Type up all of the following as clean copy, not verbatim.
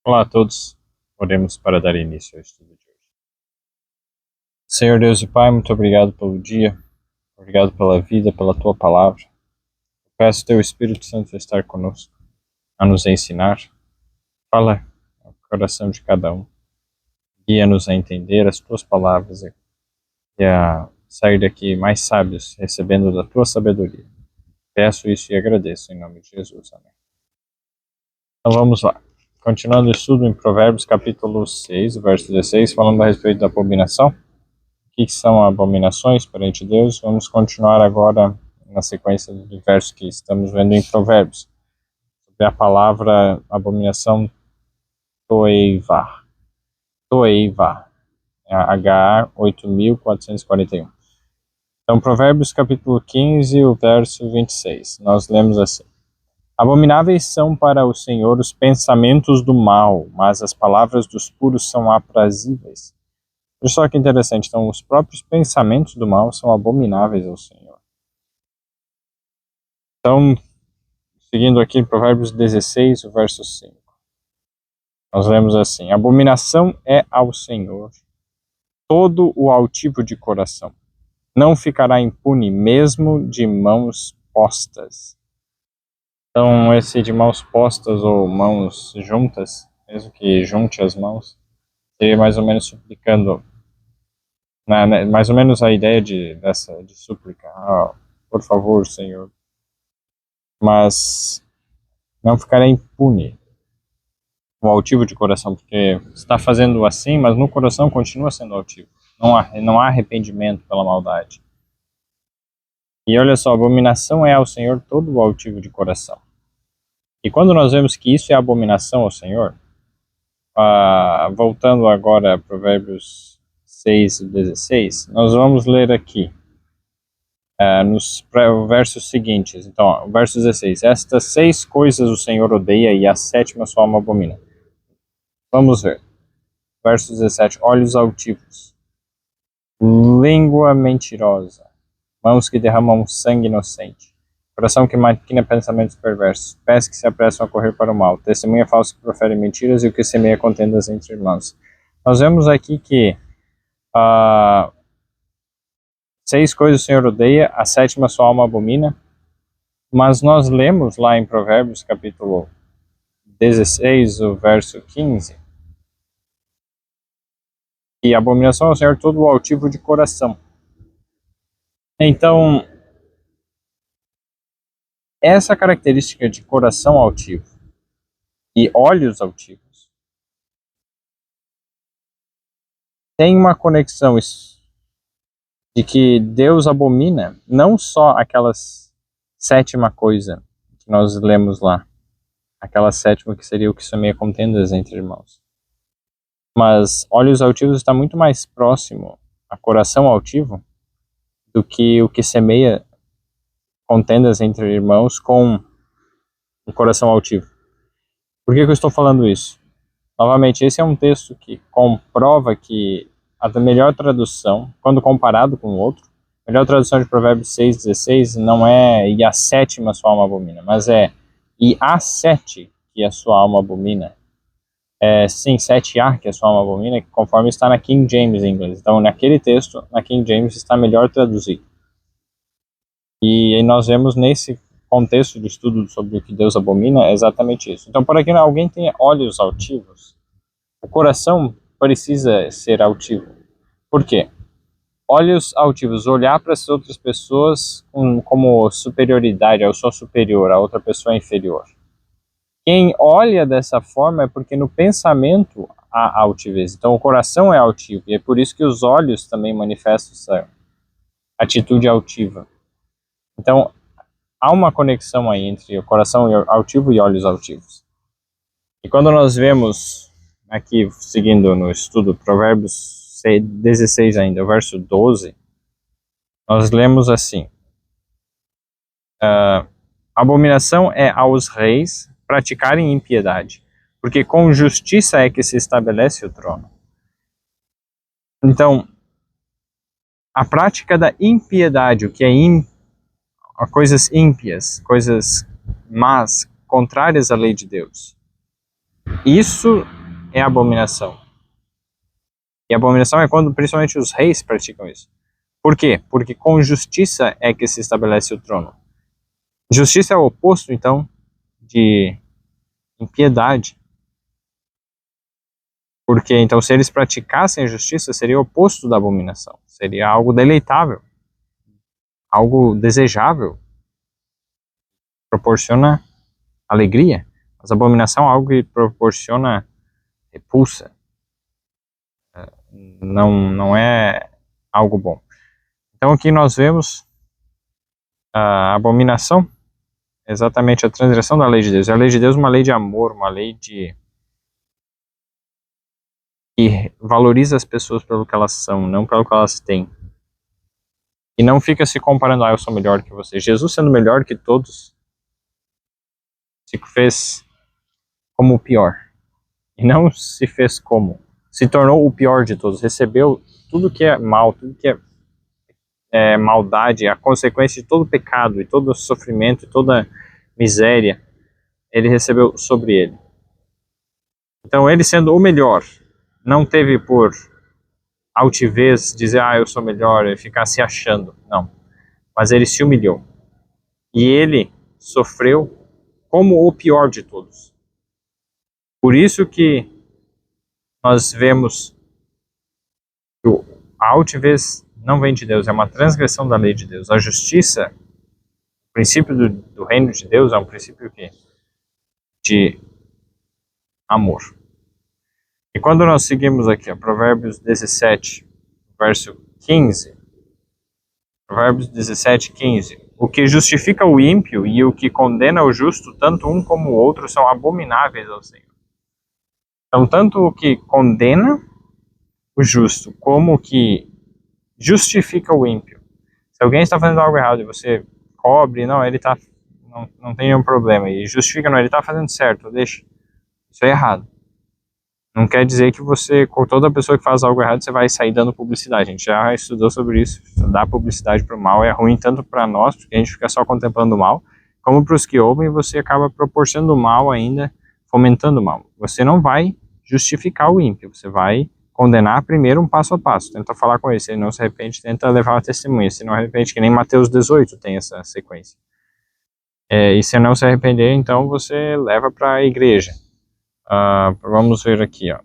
Olá a todos, oremos para dar início ao estudo de hoje. Senhor Deus e Pai, muito obrigado pelo dia, obrigado pela vida, pela Tua Palavra. Peço Teu Espírito Santo a estar conosco, a nos ensinar. Fala ao coração de cada um, guia-nos a entender as Tuas palavras e a sair daqui mais sábios, recebendo da Tua sabedoria. Peço isso e agradeço em nome de Jesus. Amém. Então vamos lá. Continuando o estudo em Provérbios capítulo 6, verso 16, falando a respeito da abominação. O que são abominações perante Deus? Vamos continuar agora na sequência do verso que estamos vendo em Provérbios, sobre a palavra abominação toeiva. Toeiva, HA 8441. Então, Provérbios capítulo 15, o verso 26, nós lemos assim: Abomináveis são para o Senhor os pensamentos do mal, mas as palavras dos puros são aprazíveis. Olha só que interessante, então os próprios pensamentos do mal são abomináveis ao Senhor. Então, seguindo aqui em Provérbios 16, o verso 5, nós lemos assim: Abominação é ao Senhor todo o altivo de coração, não ficará impune mesmo de mãos postas. Então, esse de mãos postas ou mãos juntas, mesmo que junte as mãos, seria mais ou menos suplicando, mais ou menos a ideia de súplica. Por favor, Senhor. Mas não ficará impune o altivo de coração, porque está fazendo assim, mas no coração continua sendo altivo. Não há arrependimento pela maldade. E olha só, abominação é ao Senhor todo o altivo de coração. E quando nós vemos que isso é abominação ao Senhor, voltando agora a Provérbios 6:16, nós vamos ler aqui nos versos seguintes. Então, verso 16: Estas 6 coisas o Senhor odeia e a 7ª sua alma abomina. Vamos ver. Verso 17: Olhos altivos, língua mentirosa, mãos que derramam sangue inocente, coração que maquina pensamentos perversos, pés que se apressam a correr para o mal, testemunha falsa que profere mentiras e o que semeia contendas entre irmãos. Nós vemos aqui que 6 coisas o Senhor odeia, a 7ª sua alma abomina, mas nós lemos lá em Provérbios capítulo 16, o verso 15, e abominação ao Senhor todo o altivo de coração. Então, essa característica de coração altivo e olhos altivos tem uma conexão de que Deus abomina não só aquelas 7ª coisa que nós lemos lá, aquela 7ª que seria o que semeia contendas entre irmãos, mas olhos altivos está muito mais próximo a coração altivo do que o que semeia contendas entre irmãos com o coração altivo. Por que eu estou falando isso? Novamente, esse é um texto que comprova que a melhor tradução, quando comparado com o outro, a melhor tradução de Provérbios 6:16 não é e a 7ª sua alma abomina, mas é e a 7 que a sua alma abomina. Sim, 7A que a sua alma abomina, conforme está na King James em inglês. Então, naquele texto, na King James, está melhor traduzido. E nós vemos nesse contexto de estudo sobre o que Deus abomina é exatamente isso. Então, para que alguém tenha olhos altivos, o coração precisa ser altivo. Por quê? Olhos altivos, olhar para as outras pessoas como superioridade, eu sou superior, a outra pessoa é inferior. Quem olha dessa forma é porque no pensamento há altivez. Então o coração é altivo e é por isso que os olhos também manifestam essa atitude altiva. Então há uma conexão aí entre o coração altivo e olhos altivos. E quando nós vemos aqui, seguindo no estudo, Provérbios 16 ainda, o verso 12, nós lemos assim: abominação é aos reis praticarem impiedade, porque com justiça é que se estabelece o trono. Então, a prática da impiedade, o que é coisas ímpias, coisas más, contrárias à lei de Deus, Isso é abominação. E abominação é quando principalmente os reis praticam isso. Por quê? Porque com justiça é que se estabelece o trono. Justiça é o oposto, então, de impiedade. Porque, então, se eles praticassem a justiça, seria o oposto da abominação. Seria algo deleitável, algo desejável, proporciona alegria. Mas a abominação é algo que proporciona repulsa. Não é algo bom. Então, aqui nós vemos a abominação, exatamente a transgressão da lei de Deus. A lei de Deus é uma lei de amor, uma lei que valoriza as pessoas pelo que elas são, não pelo que elas têm. E não fica se comparando, eu sou melhor que você. Jesus, sendo melhor que todos, se fez como o pior. E não se fez como. Se tornou o pior de todos. Recebeu tudo que é mal, tudo que é maldade, a consequência de todo pecado, e todo sofrimento, e toda miséria, ele recebeu sobre ele. Então, ele sendo o melhor, não teve por altivez dizer, eu sou melhor, e ficar se achando. Não. Mas ele se humilhou. E ele sofreu como o pior de todos. Por isso que nós vemos que a altivez não vem de Deus, é uma transgressão da lei de Deus. A justiça, o princípio do reino de Deus é um princípio que de amor. E quando nós seguimos aqui, Provérbios 17, verso 15, Provérbios 17, 15, o que justifica o ímpio e o que condena o justo, tanto um como o outro, são abomináveis ao Senhor. Então, tanto o que condena o justo, como o que justifica o ímpio. Se alguém está fazendo algo errado e você cobre, não, ele tá, não tem nenhum problema, e justifica, não, ele está fazendo certo, deixa. Isso é errado. Não quer dizer que você, com toda pessoa que faz algo errado, você vai sair dando publicidade. A gente já estudou sobre isso. Dar publicidade para o mal é ruim tanto para nós, porque a gente fica só contemplando o mal, como para os que ouvem, você acaba proporcionando o mal ainda, fomentando o mal. Você não vai justificar o ímpio, você vai condenar primeiro um passo a passo. Tenta falar com ele, se ele não se arrepende, tenta levar uma testemunha. Se não arrepende, que nem Mateus 18 tem essa sequência. E se não se arrepender, então você leva para a igreja. Vamos ver aqui, ó.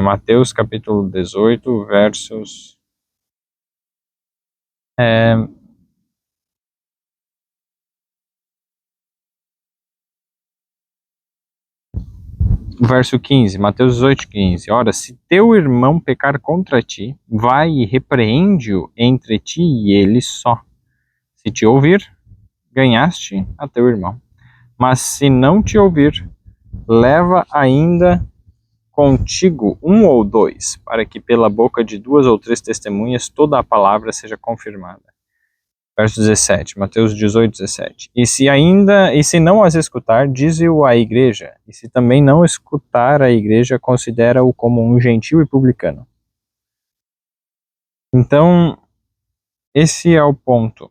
Mateus capítulo 18, versos... verso 15, Mateus 18, 15. Ora, se teu irmão pecar contra ti, vai e repreende-o entre ti e ele só. Se te ouvir, ganhaste a teu irmão. Mas se não te ouvir, leva ainda contigo um ou dois, para que pela boca de 2 ou 3 testemunhas toda a palavra seja confirmada. Verso 17, Mateus 18, 17. E se não as escutar, dize-o à igreja. E se também não escutar a igreja, considera-o como um gentil e publicano. Então, esse é o ponto.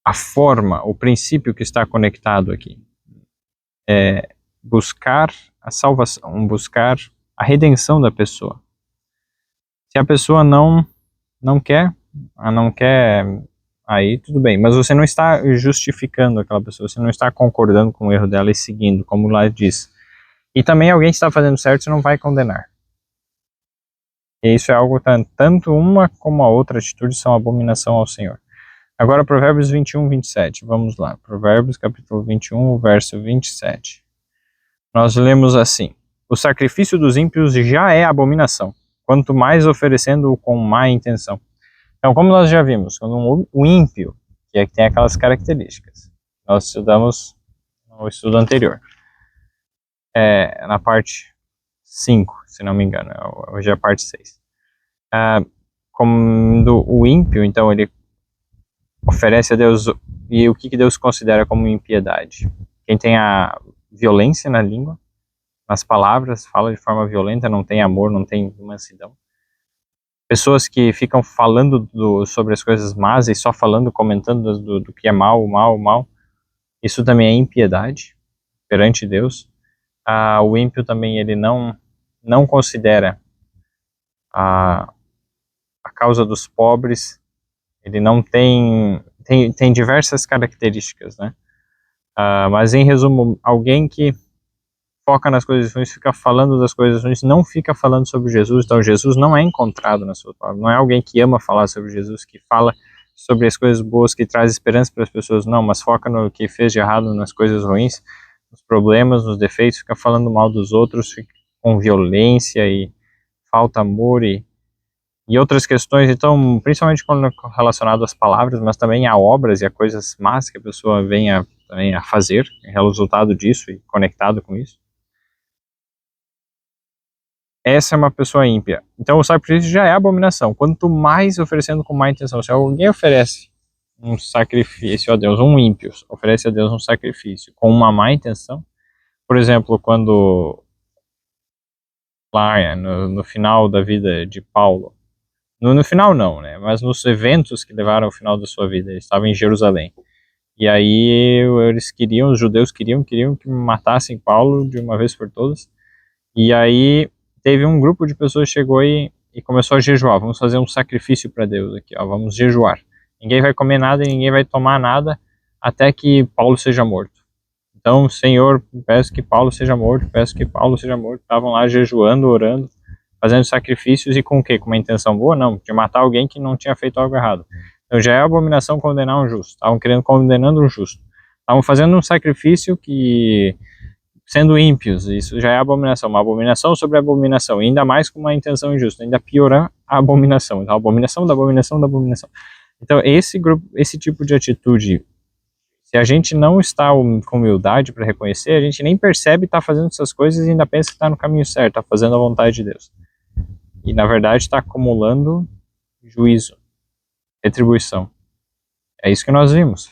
A forma, o princípio que está conectado aqui é buscar a salvação, buscar a redenção da pessoa. Se a pessoa não quer, aí tudo bem, mas você não está justificando aquela pessoa, você não está concordando com o erro dela e seguindo, como lá diz. E também alguém que está fazendo certo, você não vai condenar. E isso é algo, tanto uma como a outra atitude são abominação ao Senhor. Agora Provérbios 21, 27, vamos lá. Provérbios capítulo 21, verso 27. Nós lemos assim: o sacrifício dos ímpios já é abominação, quanto mais oferecendo-o com má intenção. Então, como nós já vimos, quando o ímpio, que é que tem aquelas características, nós estudamos no estudo anterior, na parte 5, se não me engano, hoje é a parte 6. Quando o ímpio, então, ele oferece a Deus, e o que Deus considera como impiedade? Quem tem a violência na língua, nas palavras, fala de forma violenta, não tem amor, não tem mansidão. Pessoas que ficam falando sobre as coisas más e só falando, comentando do que é mal, mal, mal. Isso também é impiedade perante Deus. O ímpio também, ele não considera a causa dos pobres. Ele não tem diversas características, né? Mas em resumo, alguém que foca nas coisas ruins, fica falando das coisas ruins, não fica falando sobre Jesus. Então Jesus não é encontrado na sua palavra. Não é alguém que ama falar sobre Jesus, que fala sobre as coisas boas, que traz esperança para as pessoas, não, mas foca no que fez de errado, nas coisas ruins, nos problemas, nos defeitos, fica falando mal dos outros, fica com violência e falta amor e outras questões. Então, principalmente quando relacionado às palavras, mas também a obras e a coisas más que a pessoa venha também a fazer, é o resultado disso e conectado com isso. Essa é uma pessoa ímpia. Então o sacrifício já é abominação. Quanto mais oferecendo com má intenção, se alguém oferece um sacrifício a Deus, um ímpio oferece a Deus um sacrifício com uma má intenção, por exemplo, quando lá no final da vida de Paulo, no final não, né, mas nos eventos que levaram ao final da sua vida, ele estava em Jerusalém, e aí os judeus queriam que matassem Paulo de uma vez por todas, e aí teve um grupo de pessoas que chegou e começou a jejuar. Vamos fazer um sacrifício para Deus aqui, ó, vamos jejuar. Ninguém vai comer nada e ninguém vai tomar nada até que Paulo seja morto. Então, Senhor, peço que Paulo seja morto, peço que Paulo seja morto. Estavam lá jejuando, orando, fazendo sacrifícios e com o quê? Com uma intenção boa? Não, de matar alguém que não tinha feito algo errado. Então já é abominação condenar um justo. Estavam condenando um justo. Estavam fazendo um sacrifício que sendo ímpios, isso já é abominação, uma abominação sobre abominação, e ainda mais com uma intenção injusta, ainda piorar a abominação, então a abominação da abominação da abominação. Então esse tipo de atitude, se a gente não está com humildade para reconhecer, a gente nem percebe estar fazendo essas coisas e ainda pensa que está no caminho certo, está fazendo a vontade de Deus. E na verdade está acumulando juízo, retribuição. É isso que nós vimos,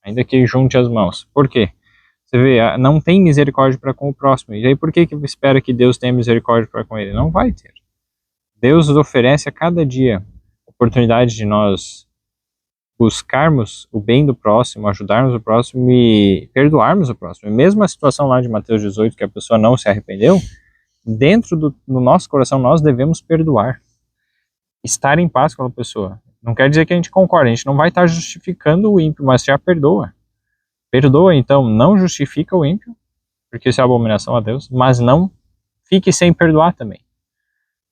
ainda que junte as mãos. Por quê? Você vê, não tem misericórdia para com o próximo. E aí por que espera que Deus tenha misericórdia para com ele? Não vai ter. Deus nos oferece a cada dia oportunidade de nós buscarmos o bem do próximo, ajudarmos o próximo e perdoarmos o próximo. E mesmo a situação lá de Mateus 18, que a pessoa não se arrependeu, dentro do nosso coração nós devemos perdoar. Estar em paz com a pessoa. Não quer dizer que a gente concorda, a gente não vai estar justificando o ímpio, mas já perdoa. Perdoa, então, não justifica o ímpio, porque isso é abominação a Deus, mas não fique sem perdoar também.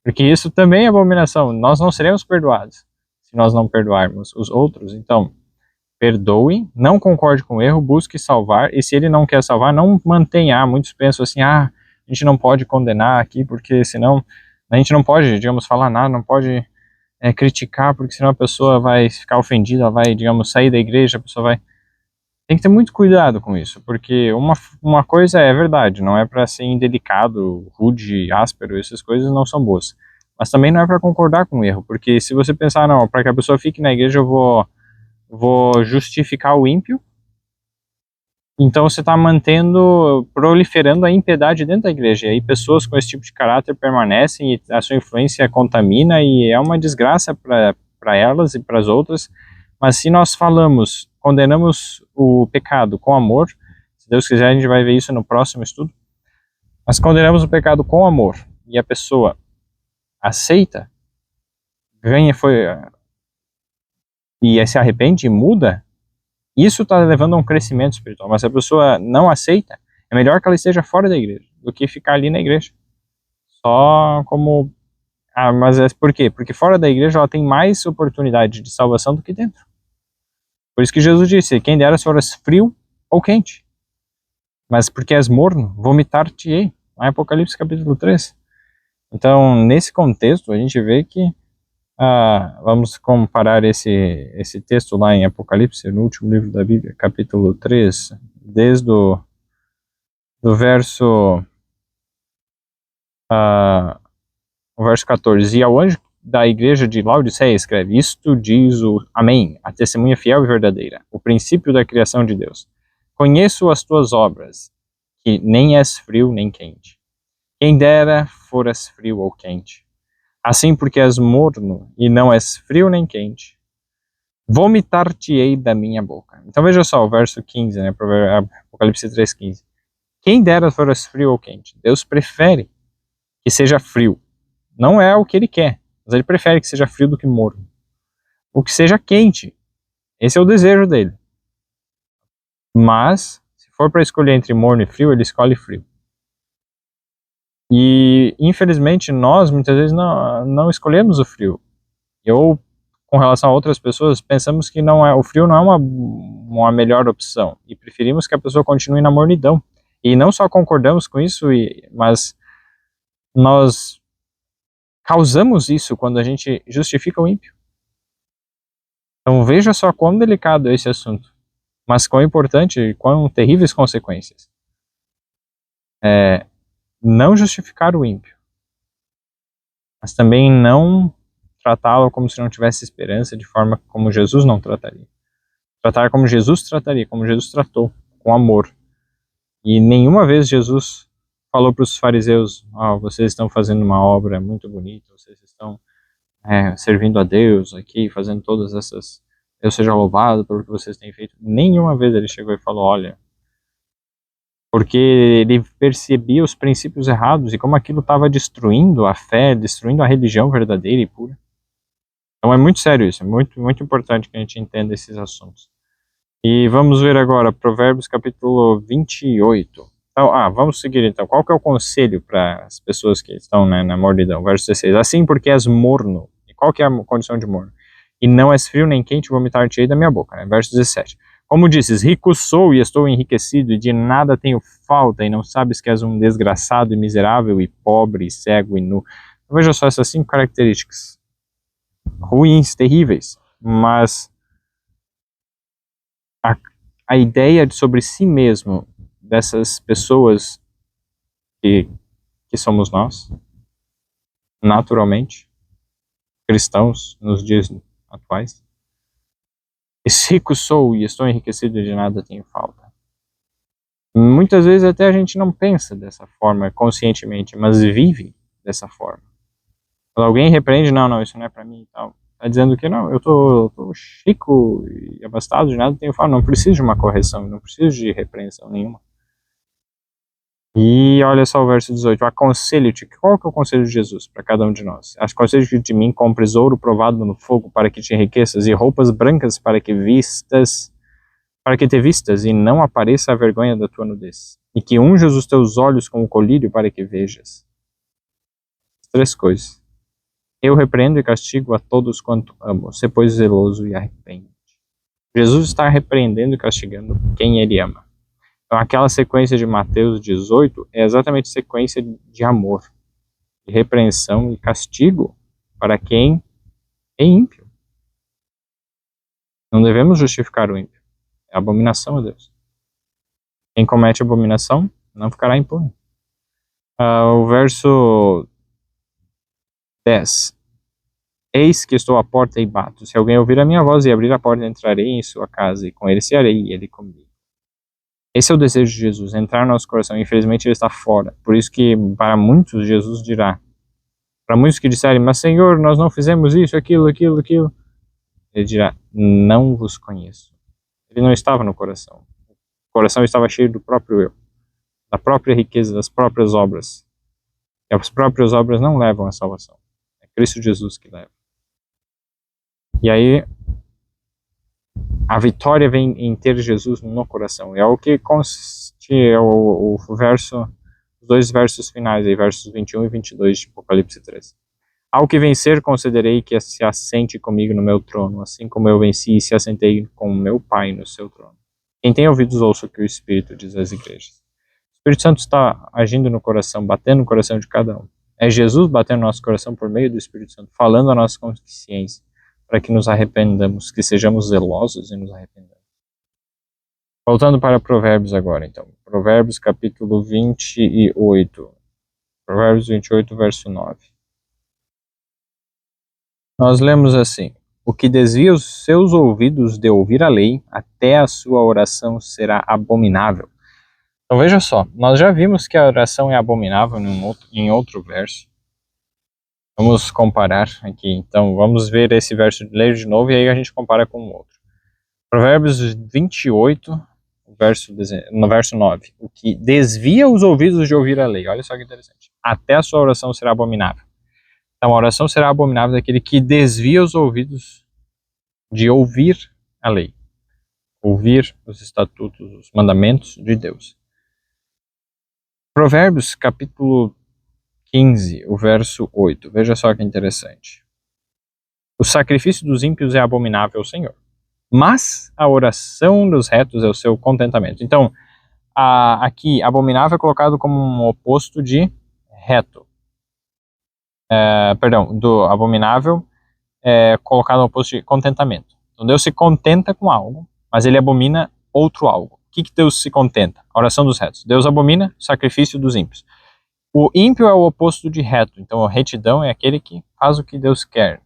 Porque isso também é abominação. Nós não seremos perdoados se nós não perdoarmos os outros. Então, perdoe, não concorde com o erro, busque salvar, e se ele não quer salvar, não mantenha. Muitos pensam assim, a gente não pode condenar aqui, porque senão a gente não pode, digamos, falar nada, não pode criticar, porque senão a pessoa vai ficar ofendida, ela vai, digamos, sair da igreja, a pessoa vai... Tem que ter muito cuidado com isso, porque uma coisa é verdade, não é para ser indelicado, rude, áspero, essas coisas não são boas. Mas também não é para concordar com o erro, porque se você pensar, não, para que a pessoa fique na igreja eu vou justificar o ímpio, então você está proliferando a impiedade dentro da igreja, e aí pessoas com esse tipo de caráter permanecem e a sua influência contamina e é uma desgraça para elas e para as outras. Mas se nós condenamos o pecado com amor, se Deus quiser a gente vai ver isso no próximo estudo, mas condenamos o pecado com amor e a pessoa aceita, e se arrepende e muda, isso está levando a um crescimento espiritual. Mas se a pessoa não aceita, é melhor que ela esteja fora da igreja do que ficar ali na igreja. Só como... mas por quê? Porque fora da igreja ela tem mais oportunidade de salvação do que dentro. Por isso que Jesus disse, quem dera se foras frio ou quente. Mas porque és morno, vomitar-te-ei. Lá em Apocalipse capítulo 3. Então, nesse contexto, a gente vê que, vamos comparar esse texto lá em Apocalipse, no último livro da Bíblia, capítulo 3, desde o verso, o verso 14. E ao anjo da igreja de Laodiceia escreve, isto diz o Amém, a testemunha fiel e verdadeira, o princípio da criação de Deus. Conheço as tuas obras, que nem és frio nem quente. Quem dera foras frio ou quente. Assim, porque és morno e não és frio nem quente, vomitar-te-ei da minha boca. Então veja só o verso 15, né? Apocalipse 3,15. Quem dera fosse frio ou quente. Deus prefere que seja frio. Não é o que ele quer, mas ele prefere que seja frio do que morno. O que seja quente. Esse é o desejo dele. Mas, se for para escolher entre morno e frio, ele escolhe frio. E, infelizmente, nós muitas vezes não escolhemos o frio. Eu, com relação a outras pessoas, pensamos que o frio não é uma melhor opção. E preferimos que a pessoa continue na mornidão. E não só concordamos com isso, mas nós causamos isso quando a gente justifica o ímpio. Então veja só quão delicado é esse assunto, mas quão importante e quão terríveis consequências. Não justificar o ímpio, mas também não tratá-lo como se não tivesse esperança, de forma como Jesus não trataria. Tratar como Jesus trataria, como Jesus tratou, com amor. E nenhuma vez Jesus falou para os fariseus: vocês estão fazendo uma obra muito bonita, vocês estão servindo a Deus aqui, fazendo todas essas... Deus seja louvado pelo que vocês têm feito. Nenhuma vez ele chegou e falou: olha... Porque ele percebia os princípios errados e como aquilo estava destruindo a fé, destruindo a religião verdadeira e pura. Então é muito sério isso, é muito, muito importante que a gente entenda esses assuntos. E vamos ver agora Provérbios capítulo 28. Então, vamos seguir então. Qual que é o conselho para as pessoas que estão, né, na mornidão? Verso 16. Assim, porque és morno. E qual que é a condição de morno? E não és frio nem quente, vomitar-te-ei da minha boca. Né? Verso 17. Como dizes, rico sou e estou enriquecido, e de nada tenho falta, e não sabes que és um desgraçado e miserável, e pobre, e cego, e nu. Então, veja só essas 5 características. Ruins, terríveis, mas a ideia sobre si mesmo dessas pessoas que somos nós, naturalmente, cristãos nos dias atuais. Rico sou e estou enriquecido e de nada tenho falta. Muitas vezes até a gente não pensa dessa forma conscientemente, mas vive dessa forma. Quando alguém repreende, não, isso não é para mim e tal, tá dizendo que não, eu tô rico e abastado, de nada tenho falta, não preciso de uma correção, não preciso de repreensão nenhuma. E olha só o verso 18, aconselho-te, qual que é o conselho de Jesus para cada um de nós? Aconselho-te de mim, compres ouro provado no fogo para que te enriqueças e roupas brancas para que te vistas e não apareça a vergonha da tua nudez. E que unjas os teus olhos com o colírio para que vejas. 3 coisas. Eu repreendo e castigo a todos quanto amo, se pois zeloso e arrepende. Jesus está repreendendo e castigando quem ele ama. Então, aquela sequência de Mateus 18 é exatamente sequência de amor, de repreensão e castigo para quem é ímpio. Não devemos justificar o ímpio. É abominação a Deus. Quem comete abominação não ficará impune. O verso 10. Eis que estou à porta e bato. Se alguém ouvir a minha voz e abrir a porta, entrarei em sua casa e com ele cearei e ele comigo. Esse é o desejo de Jesus, entrar no nosso coração. Infelizmente ele está fora. Por isso que para muitos Jesus dirá, para muitos que disserem, mas Senhor, nós não fizemos isso, aquilo. Ele dirá, não vos conheço. Ele não estava no coração. O coração estava cheio do próprio eu, da própria riqueza, das próprias obras. E as próprias obras não levam à salvação. É Cristo Jesus que leva. E aí, a vitória vem em ter Jesus no coração. É o que consiste o verso, os 2 versos finais, aí, versos 21 e 22 de Apocalipse 3. Ao que vencer, concederei que se assente comigo no meu trono, assim como eu venci e se assentei com meu Pai no seu trono. Quem tem ouvidos, ouça o que o Espírito diz às igrejas. O Espírito Santo está agindo no coração, batendo no coração de cada um. É Jesus batendo no nosso coração por meio do Espírito Santo, falando a nossa consciência, para que nos arrependamos, que sejamos zelosos e nos arrependamos. Voltando para Provérbios agora, então. Provérbios capítulo 28. Provérbios 28, verso 9. Nós lemos assim: o que desvia os seus ouvidos de ouvir a lei, até a sua oração será abominável. Então veja só, nós já vimos que a oração é abominável em outro verso. Vamos comparar aqui. Então, vamos ver esse verso, ler de novo, e aí a gente compara com o outro. Provérbios 28, no verso 9. O que desvia os ouvidos de ouvir a lei. Olha só que interessante. Até a sua oração será abominável. Então, a oração será abominável daquele que desvia os ouvidos de ouvir a lei. Ouvir os estatutos, os mandamentos de Deus. Provérbios, capítulo 15, o verso 8. Veja só que interessante. O sacrifício dos ímpios é abominável ao Senhor, mas a oração dos retos é o seu contentamento. Então, aqui, abominável é colocado como um oposto de reto. Do abominável é colocado no oposto de contentamento. Então, Deus se contenta com algo, mas ele abomina outro algo. O que Deus se contenta? A oração dos retos. Deus abomina o sacrifício dos ímpios. O ímpio é o oposto de reto. Então, a retidão é aquele que faz o que Deus quer,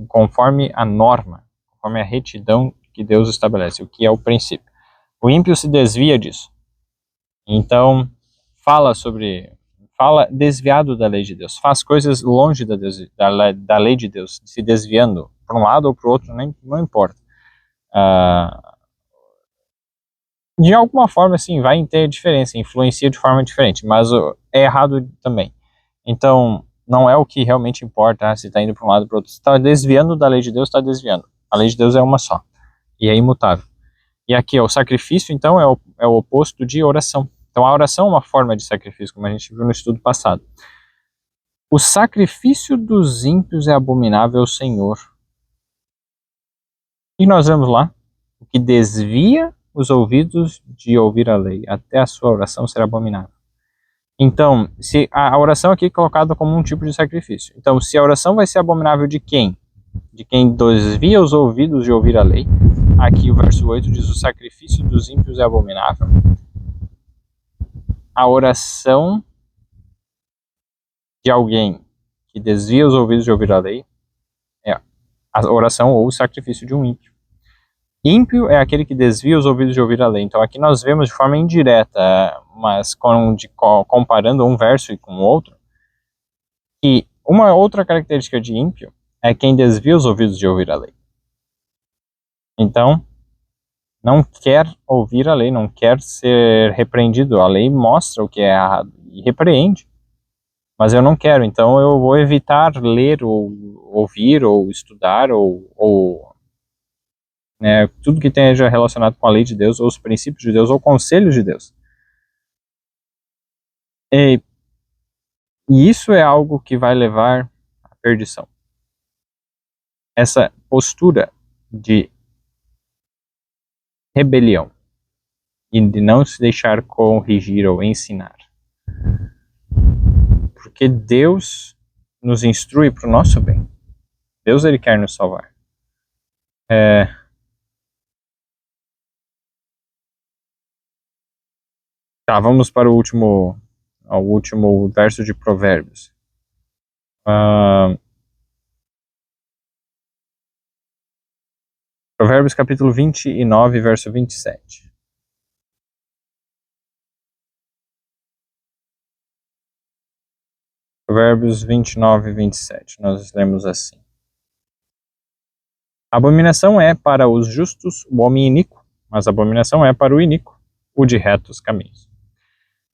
conforme a norma, conforme a retidão que Deus estabelece, o que é o princípio. O ímpio se desvia disso. Então, fala desviado da lei de Deus, faz coisas longe da lei de Deus, se desviando para um lado ou para o outro, não importa. De alguma forma, sim, vai ter diferença, influencia de forma diferente, mas é errado também. Então, não é o que realmente importa, se está indo para um lado ou para o outro. Se está desviando da lei de Deus, está desviando. A lei de Deus é uma só, e é imutável. E aqui, o sacrifício, então, é o oposto de oração. Então, a oração é uma forma de sacrifício, como a gente viu no estudo passado. O sacrifício dos ímpios é abominável ao Senhor. E nós vemos lá, o que desvia os ouvidos de ouvir a lei, até a sua oração será abominável. Então, se a oração aqui é colocada como um tipo de sacrifício. Então, se a oração vai ser abominável de quem? De quem desvia os ouvidos de ouvir a lei. Aqui o verso 8 diz: o sacrifício dos ímpios é abominável. A oração de alguém que desvia os ouvidos de ouvir a lei é a oração ou o sacrifício de um ímpio. Ímpio é aquele que desvia os ouvidos de ouvir a lei. Então aqui nós vemos de forma indireta, mas comparando um verso com o outro, que uma outra característica de ímpio é quem desvia os ouvidos de ouvir a lei. Então, não quer ouvir a lei, não quer ser repreendido. A lei mostra o que é errado e repreende, mas eu não quero, então eu vou evitar ler ou ouvir ou estudar ou tudo que esteja relacionado com a lei de Deus, ou os princípios de Deus, ou conselhos de Deus. E isso é algo que vai levar à perdição. Essa postura de rebelião e de não se deixar corrigir ou ensinar. Porque Deus nos instrui para o nosso bem. Deus, ele quer nos salvar. Tá, vamos para o último verso de Provérbios. Provérbios capítulo 29, verso 27. Provérbios 29, 27. Nós lemos assim: abominação é para os justos o homem iníquo, mas abominação é para o iníquo o de retos caminhos.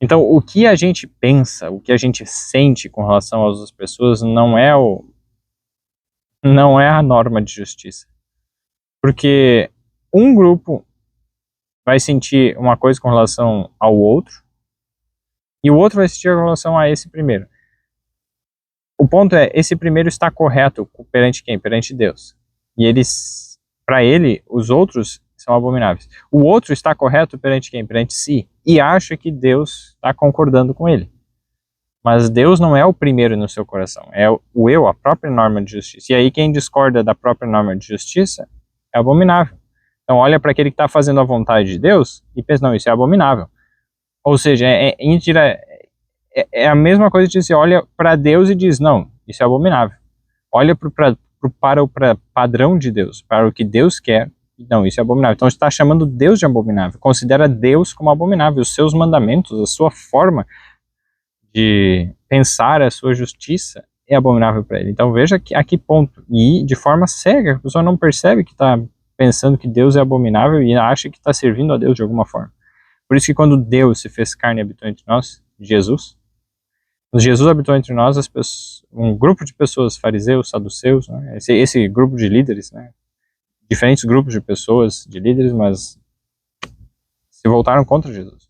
Então, o que a gente pensa, o que a gente sente com relação às outras pessoas não é a norma de justiça. Porque um grupo vai sentir uma coisa com relação ao outro e o outro vai sentir com relação a esse primeiro. O ponto é, esse primeiro está correto perante quem? Perante Deus. E para ele, os outros são abomináveis. O outro está correto perante quem? Perante si. E acha que Deus está concordando com ele. Mas Deus não é o primeiro no seu coração. É o eu, a própria norma de justiça. E aí quem discorda da própria norma de justiça é abominável. Então olha para aquele que está fazendo a vontade de Deus e pensa, não, isso é abominável. Ou seja, é a mesma coisa que você olha para Deus e diz, não, isso é abominável. Olha para o padrão de Deus, para o que Deus quer, não, isso é abominável. Então você está chamando Deus de abominável, considera Deus como abominável, os seus mandamentos, a sua forma de pensar, a sua justiça, é abominável para ele. Então veja a que ponto. E de forma cega, a pessoa não percebe que está pensando que Deus é abominável e acha que está servindo a Deus de alguma forma. Por isso que quando Deus se fez carne e habitou entre nós, quando Jesus habitou entre nós, um grupo de pessoas, fariseus, saduceus, né, esse grupo de líderes, né, diferentes grupos de pessoas, de líderes, mas se voltaram contra Jesus.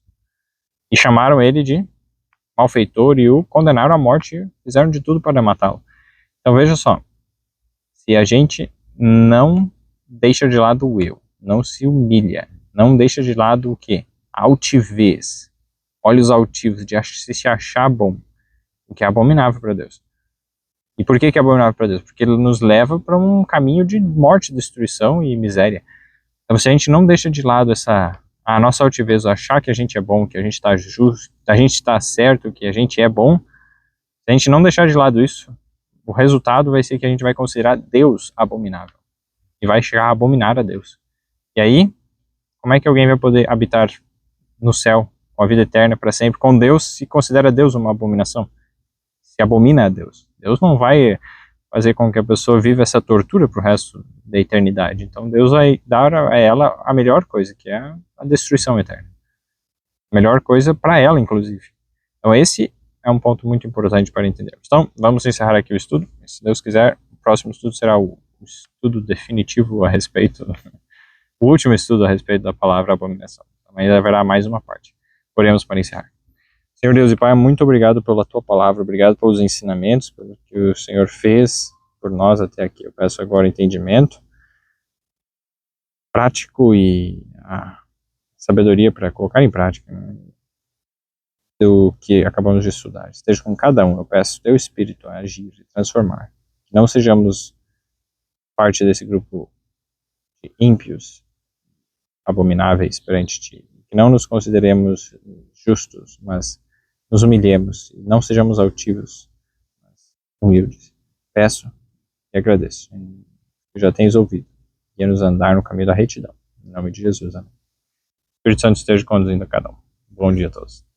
E chamaram ele de malfeitor e o condenaram à morte e fizeram de tudo para matá-lo. Então veja só, se a gente não deixa de lado o eu, não se humilha, não deixa de lado o quê? A altivez, olhos altivos, de se achar bom, o que é abominável para Deus. E por que é abominável para Deus? Porque ele nos leva para um caminho de morte, destruição e miséria. Então se a gente não deixa de lado a nossa altivez, achar que a gente é bom, que a gente está justo, a gente está certo, que a gente é bom, se a gente não deixar de lado isso, o resultado vai ser que a gente vai considerar Deus abominável. E vai chegar a abominar a Deus. E aí, como é que alguém vai poder habitar no céu, com a vida eterna para sempre, com Deus, se considera Deus uma abominação? Se abomina a Deus. Deus não vai fazer com que a pessoa viva essa tortura para o resto da eternidade. Então Deus vai dar a ela a melhor coisa, que é a destruição eterna. A melhor coisa para ela, inclusive. Então esse é um ponto muito importante para entendermos. Então, vamos encerrar aqui o estudo. Se Deus quiser, o próximo estudo será o estudo definitivo a respeito, o último estudo a respeito da palavra abominação. Também haverá mais uma parte. Oremos para encerrar. Senhor Deus e Pai, muito obrigado pela Tua palavra, obrigado pelos ensinamentos, pelo que o Senhor fez por nós até aqui. Eu peço agora entendimento prático e a sabedoria para colocar em prática, né, do que acabamos de estudar. Esteja com cada um. Eu peço Teu Espírito a agir e transformar. Que não sejamos parte desse grupo de ímpios, abomináveis perante Ti. Que não nos consideremos justos, mas nos humilhemos e não sejamos altivos, mas humildes. Peço e agradeço. Que já tens ouvido. E nos andar no caminho da retidão. Em nome de Jesus, amém. O Espírito Santo esteja conduzindo a cada um. Bom dia a todos.